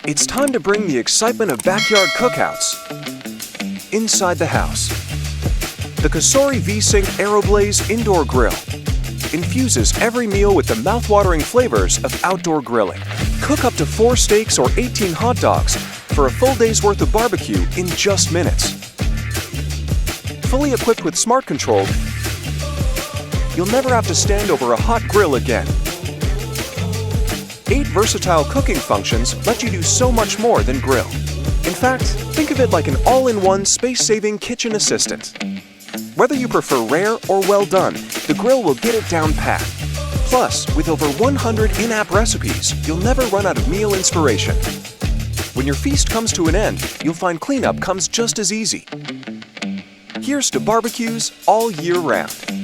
It's time to bring the excitement of backyard cookouts inside the house. The COSORI V-Sync AeroBlaze Indoor Grill infuses every meal with the mouth-watering flavors of outdoor grilling. Cook up to 4 steaks or 18 hot dogs for a full day's worth of barbecue in just minutes. Fully equipped with Smart Control, you'll never have to stand over a hot grill again. 8 versatile cooking functions let you do so much more than grill. In fact, think of it like an all-in-one space-saving kitchen assistant. Whether you prefer rare or well done, the grill will get it down pat. Plus, with over 100 in-app recipes, you'll never run out of meal inspiration. When your feast comes to an end, you'll find cleanup comes just as easy. Here's to barbecues all year round.